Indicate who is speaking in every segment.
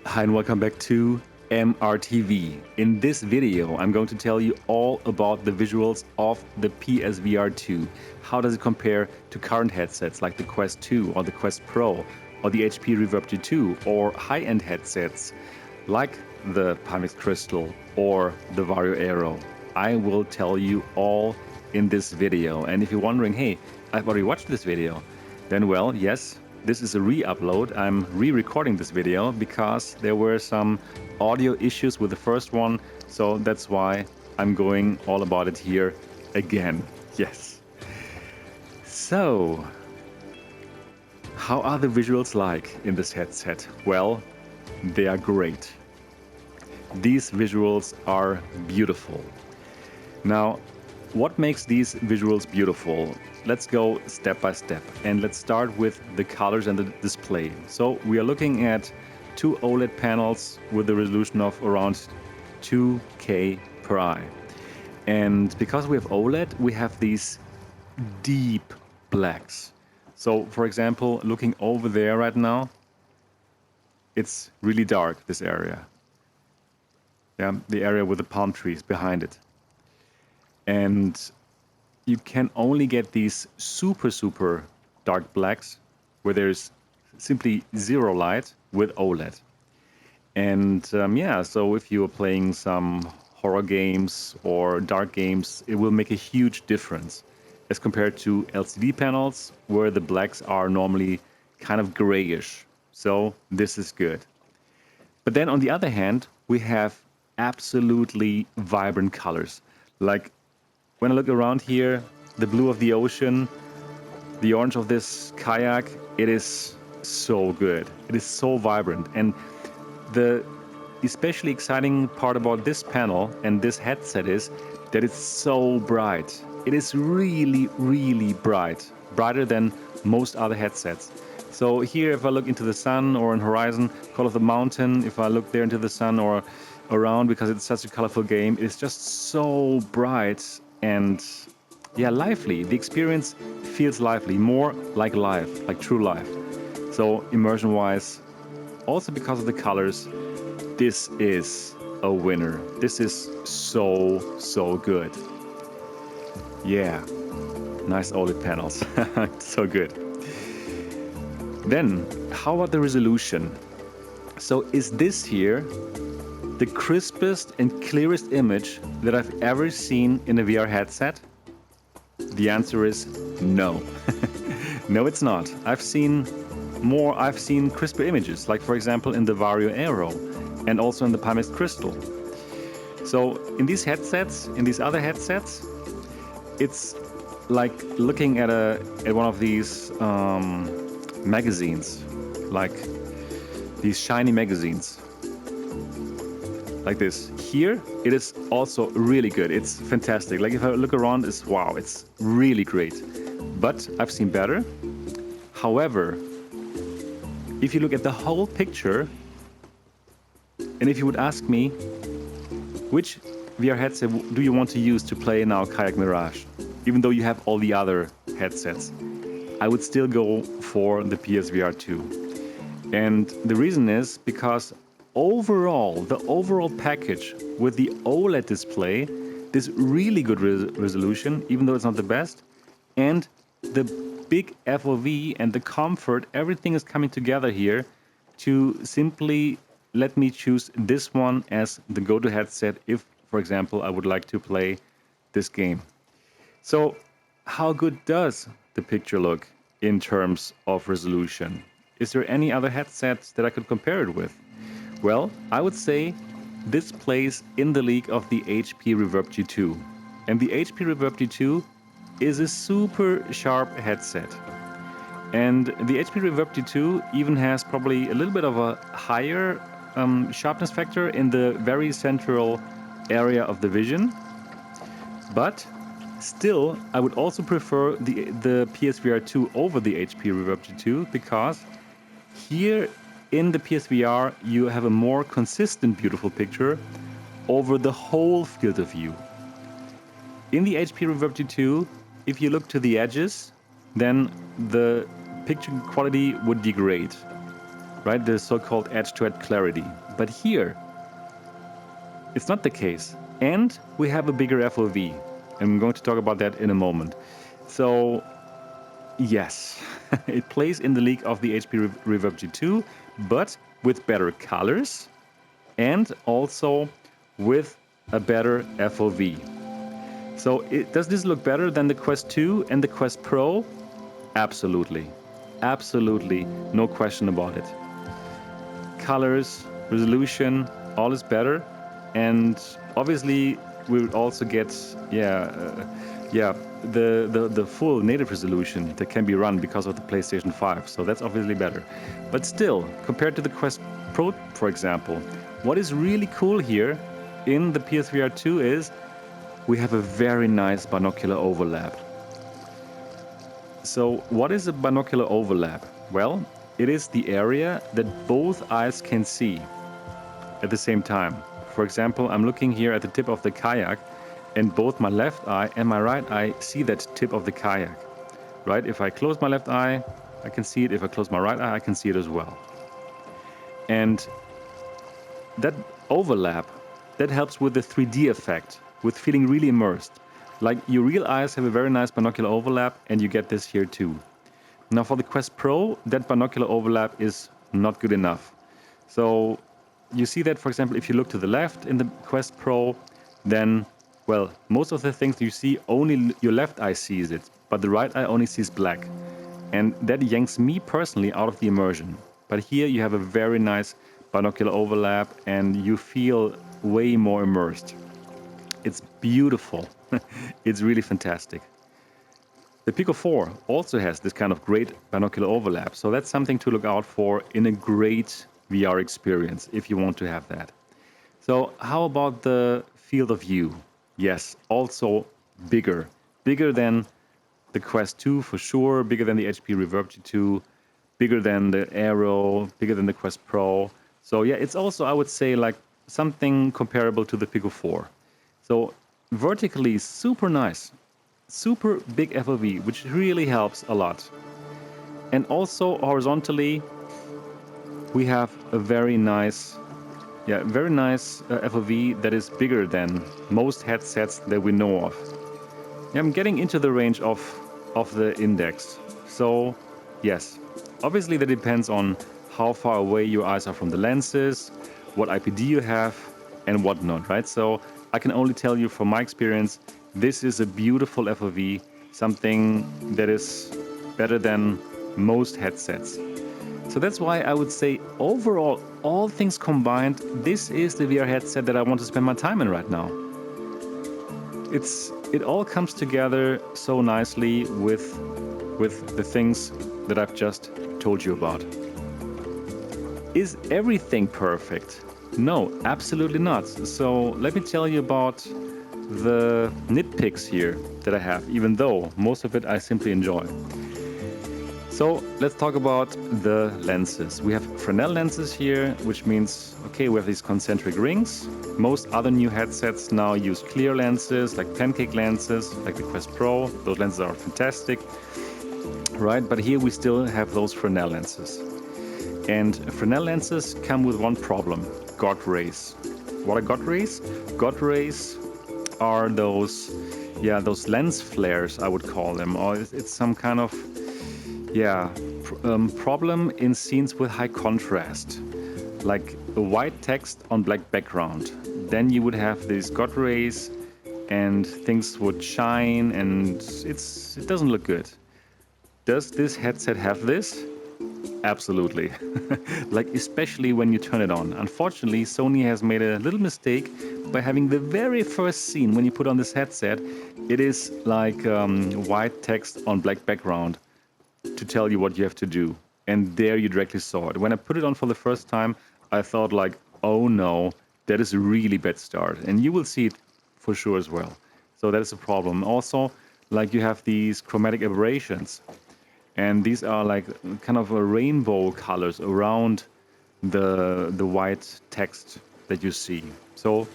Speaker 1: Hi and welcome back to MRTV. In this video, I'm going to tell you all about the visuals of the PSVR 2. How does it compare to current headsets like the Quest 2 or the Quest Pro or the HP Reverb G2 or high-end headsets like the Pimax Crystal or the Varjo Aero. I will tell you all in this video. And if you're wondering, hey, I've already watched this video, then well, yes, this is a re-upload. I'm re-recording this video because there were some audio issues with the first one, so that's why I'm going all about it here again. Yes. So, how are the visuals like in this headset? Well, they are great. These visuals are beautiful. Now, what makes these visuals beautiful? Let's go step by step and let's start with the colors and the display. So we are looking at two OLED panels with a resolution of around 2K per eye. And because we have OLED, we have these deep blacks. So for example, looking over there right now, it's really dark, this area. Yeah, the area with the palm trees behind it. And you can only get these super dark blacks where there's simply zero light with OLED. And yeah, so if you're playing some horror games or dark games, it will make a huge difference as compared to LCD panels where the blacks are normally kind of grayish. So this is good. But then on the other hand, we have absolutely vibrant colors. Like when I look around here, the blue of the ocean, the orange of this kayak, it is so good. It is so vibrant. And the especially exciting part about this panel and this headset is that it's so bright. It is really bright. Brighter than most other headsets. So here, if I look into the sun or on horizon, Call of the Mountain, if I look there into the sun or around, because it's such a colorful game, it's just so bright and yeah, lively. The experience feels lively, more like life, like true life. So immersion-wise, also because of the colors, this is a winner. This is so good. Yeah, nice OLED panels, so good. Then, how about the resolution? So is this here the crispest and clearest image that I've ever seen in a VR headset? The answer is no. No, it's not. I've seen crisper images, like for example in the Varjo Aero and also in the Pimax Crystal. So in these headsets, in these other headsets, it's like looking at one of these magazines, like these shiny magazines. Like this. Here, it is also really good. It's fantastic. Like if I look around, it's wow, it's really great. But I've seen better. However, if you look at the whole picture, and if you would ask me, which VR headset do you want to use to play now Kayak Mirage? Even though you have all the other headsets, I would still go for the PSVR 2. And the reason is because the overall package with the OLED display, this really good resolution, even though it's not the best, and the big FOV and the comfort, everything is coming together here to simply let me choose this one as the go-to headset if, for example, I would like to play this game. So how good does the picture look in terms of resolution? Is there any other headsets that I could compare it with? Well, I would say this plays in the league of the HP Reverb G2. And the HP Reverb G2 is a super sharp headset. And the HP Reverb G2 even has probably a little bit of a higher sharpness factor in the very central area of the vision. But still, I would also prefer the PSVR 2 over the HP Reverb G2 because here in the PSVR, you have a more consistent, beautiful picture over the whole field of view. In the HP Reverb G2, if you look to the edges, then the picture quality would degrade. right? The so-called edge-to-edge clarity. But here, it's not the case. And we have a bigger FOV. And I'm going to talk about that in a moment. So, yes, it plays in the league of the HP Reverb G2, but with better colors and also with a better FOV. So does this look better than the Quest 2 and the Quest Pro? Absolutely. Absolutely. No question about it. Colors, resolution, all is better. And obviously we'll also get, the full native resolution that can be run because of the PlayStation 5. So that's obviously better. But still, compared to the Quest Pro, for example, what is really cool here in the PSVR 2 is we have a very nice binocular overlap. So what is a binocular overlap? Well, it is the area that both eyes can see at the same time. For example, I'm looking here at the tip of the kayak, and both my left eye and my right eye see that tip of the kayak, right? If I close my left eye, I can see it. If I close my right eye, I can see it as well. And that overlap, that helps with the 3D effect, with feeling really immersed. Like your real eyes have a very nice binocular overlap, and you get this here too. Now for the Quest Pro, that binocular overlap is not good enough. So you see that, for example, if you look to the left in the Quest Pro, then, well, most of the things you see, only your left eye sees it, but the right eye only sees black. And that yanks me personally out of the immersion. But here you have a very nice binocular overlap and you feel way more immersed. It's beautiful. It's really fantastic. The Pico 4 also has this kind of great binocular overlap, so that's something to look out for in a great VR experience if you want to have that. So how about the field of view? Yes, also bigger. Bigger than the Quest 2 for sure, bigger than the HP Reverb G2, bigger than the Aero, bigger than the Quest Pro. So yeah, it's also, I would say, like something comparable to the Pico 4. So vertically, super nice. Super big FOV, which really helps a lot. And also horizontally, we have a very nice FOV that is bigger than most headsets that we know of. I'm getting into the range of the index. So yes, obviously that depends on how far away your eyes are from the lenses, what IPD you have, and whatnot, right? So I can only tell you from my experience, this is a beautiful FOV, something that is better than most headsets. So that's why I would say overall, all things combined, this is the VR headset that I want to spend my time in right now. It all comes together so nicely with the things that I've just told you about. Is everything perfect? No, absolutely not. So let me tell you about the nitpicks here that I have, even though most of it I simply enjoy. So let's talk about the lenses. We have Fresnel lenses here, which means, okay, we have these concentric rings. Most other new headsets now use clear lenses, like pancake lenses, like the Quest Pro. Those lenses are fantastic, right? But here we still have those Fresnel lenses. And Fresnel lenses come with one problem, God rays. What are God rays? God rays are those lens flares, I would call them, or it's some kind of problem in scenes with high contrast, like a white text on black background. Then you would have these God rays and things would shine and it doesn't look good. Does this headset have this? Absolutely. Like especially when you turn it on. Unfortunately, Sony has made a little mistake by having the very first scene when you put on this headset, it is like white text on black background to tell you what you have to do. And there you directly saw it. When I put it on for the first time, I thought like, oh no, that is a really bad start. And you will see it for sure as well. So that is a problem. Also, like you have these chromatic aberrations. And these are like kind of a rainbow colors around the white text that you see. So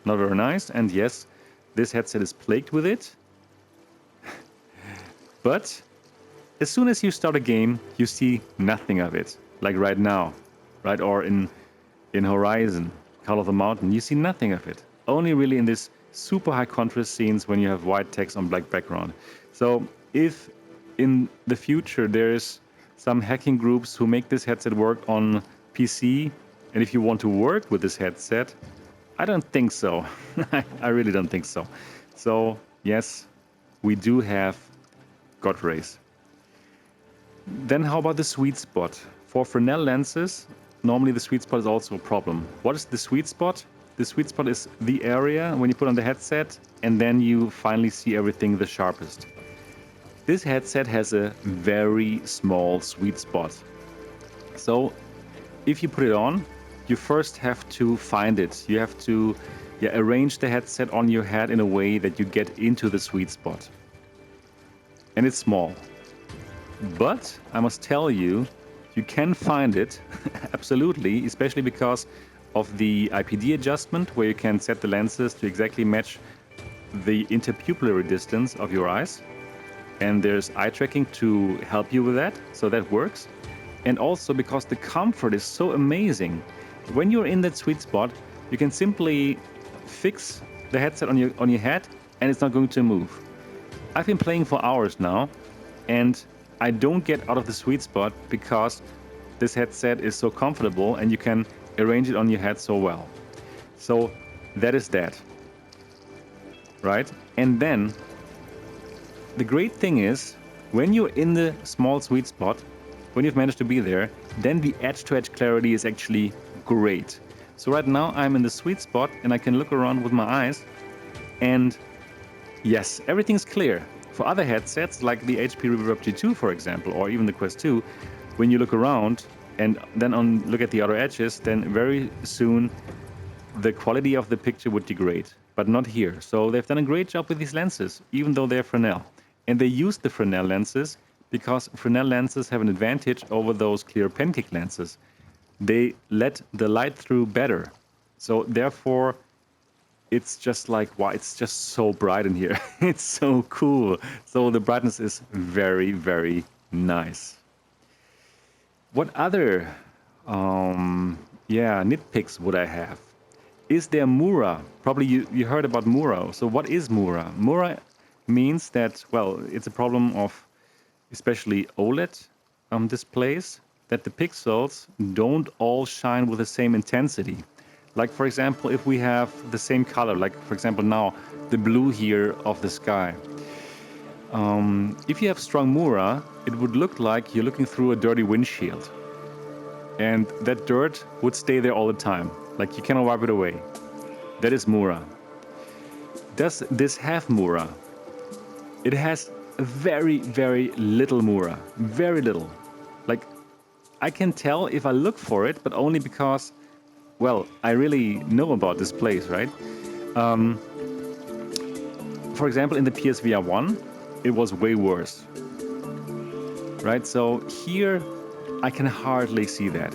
Speaker 1: not very nice. And yes, this headset is plagued with it. But as soon as you start a game, you see nothing of it. Like right now. right? Or in Horizon, Call of the Mountain, you see nothing of it. Only really in this super high contrast scenes when you have white text on black background. So if in the future there's some hacking groups who make this headset work on PC, and if you want to work with this headset, I don't think so. I really don't think so. So yes, we do have God rays. Then how about the sweet spot? For Fresnel lenses, normally the sweet spot is also a problem. What is the sweet spot? The sweet spot is the area when you put on the headset and then you finally see everything the sharpest. This headset has a very small sweet spot. So if you put it on, you first have to find it. You have to arrange the headset on your head in a way that you get into the sweet spot. And it's small. But I must tell you, you can find it, absolutely, especially because of the IPD adjustment, where you can set the lenses to exactly match the interpupillary distance of your eyes. And there's eye tracking to help you with that, so that works. And also because the comfort is so amazing. When you're in that sweet spot, you can simply fix the headset on your head and it's not going to move. I've been playing for hours now and I don't get out of the sweet spot because this headset is so comfortable and you can arrange it on your head so well. So that is that, right? And then the great thing is when you're in the small sweet spot, when you've managed to be there, then the edge-to-edge clarity is actually great. So right now I'm in the sweet spot and I can look around with my eyes and yes, everything's clear. For other headsets like the HP Reverb G2 for example, or even the Quest 2, when you look around and then look at the other edges, then very soon the quality of the picture would degrade, but not here. So they've done a great job with these lenses, even though they're Fresnel. And they use the Fresnel lenses because Fresnel lenses have an advantage over those clear pancake lenses. They let the light through better. So therefore, it's just like, wow, it's just so bright in here. It's so cool. So the brightness is very, very nice. What other nitpicks would I have? Is there Mura? Probably you heard about Mura. So what is Mura? Mura means that, well, it's a problem of especially OLED displays, that the pixels don't all shine with the same intensity. Like for example, if we have the same color, like for example now, the blue here of the sky. If you have strong Mura, it would look like you're looking through a dirty windshield. And that dirt would stay there all the time. Like you cannot wipe it away. That is Mura. Does this have Mura? It has very, very little Mura. Very little. Like I can tell if I look for it, but only because, well, I really know about this place, right? For example, in the PSVR 1, it was way worse. Right? So here, I can hardly see that.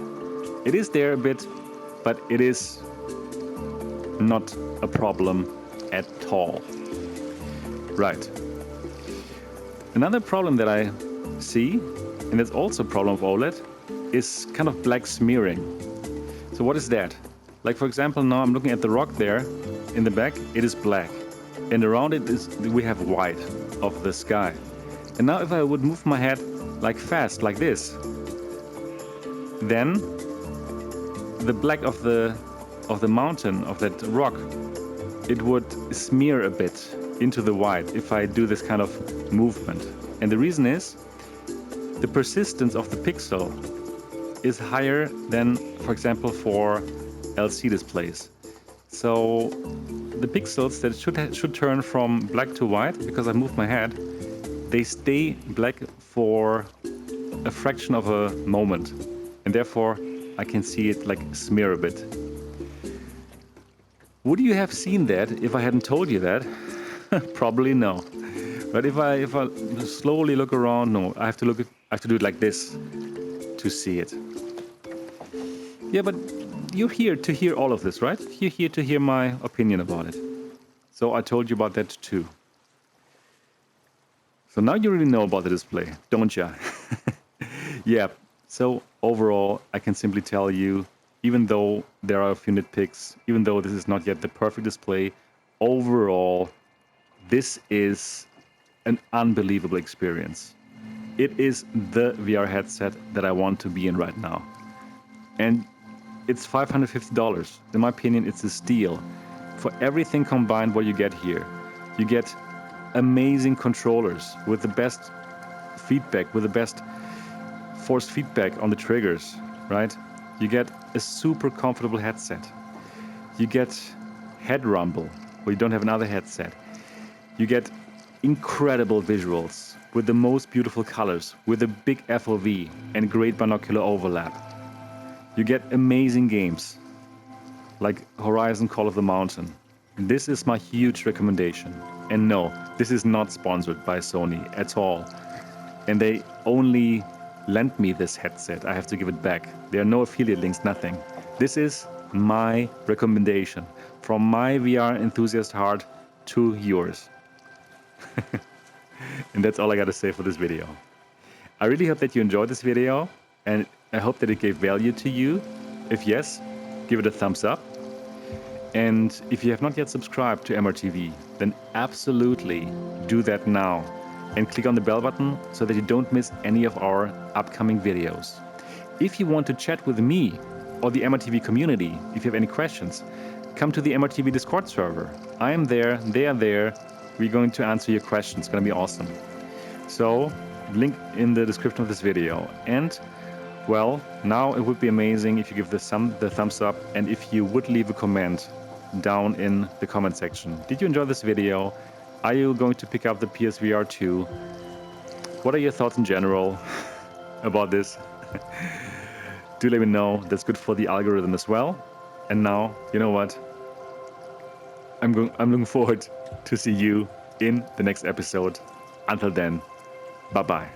Speaker 1: It is there a bit, but it is not a problem at all. Right. Another problem that I see, and it's also a problem of OLED, is kind of black smearing. So what is that? Like for example, now I'm looking at the rock there in the back, it is black. And around it we have white of the sky. And now if I would move my head like fast, like this, then the black of the mountain, of that rock, it would smear a bit into the white if I do this kind of movement. And the reason is the persistence of the pixel is higher than, for example, for LC displays. So the pixels that should turn from black to white, because I moved my head, they stay black for a fraction of a moment. And therefore, I can see it like smear a bit. Would you have seen that if I hadn't told you that? Probably no. But if I slowly look around, no, I have to do it like this to see it. Yeah, but you're here to hear all of this, right? You're here to hear my opinion about it. So I told you about that too. So now you really know about the display, don't you? Yeah, So overall, I can simply tell you, even though there are a few nitpicks, even though this is not yet the perfect display, overall, this is an unbelievable experience. It is the VR headset that I want to be in right now. And it's $550. In my opinion, it's a steal. For everything combined what you get here, you get amazing controllers with the best feedback, with the best forced feedback on the triggers, right? You get a super comfortable headset. You get head rumble, where you don't have another headset. You get incredible visuals with the most beautiful colors, with a big FOV and great binocular overlap. You get amazing games like Horizon Call of the Mountain. This is my huge recommendation. And no, this is not sponsored by Sony at all. And they only lent me this headset. I have to give it back. There are no affiliate links, nothing. This is my recommendation from my VR enthusiast heart to yours. And that's all I got to say for this video. I really hope that you enjoyed this video, and I hope that it gave value to you. If yes, give it a thumbs up. And if you have not yet subscribed to MRTV, then absolutely do that now. And click on the bell button so that you don't miss any of our upcoming videos. If you want to chat with me or the MRTV community, if you have any questions, come to the MRTV Discord server. I am there, they are there. We're going to answer your questions. It's going to be awesome. So, link in the description of this video. And, well, now it would be amazing if you give the thumbs up and if you would leave a comment down in the comment section. Did you enjoy this video? Are you going to pick up the PSVR 2? What are your thoughts in general about this? Do let me know. That's good for the algorithm as well. And now, you know what? I'm looking forward to see you in the next episode. Until then, bye-bye.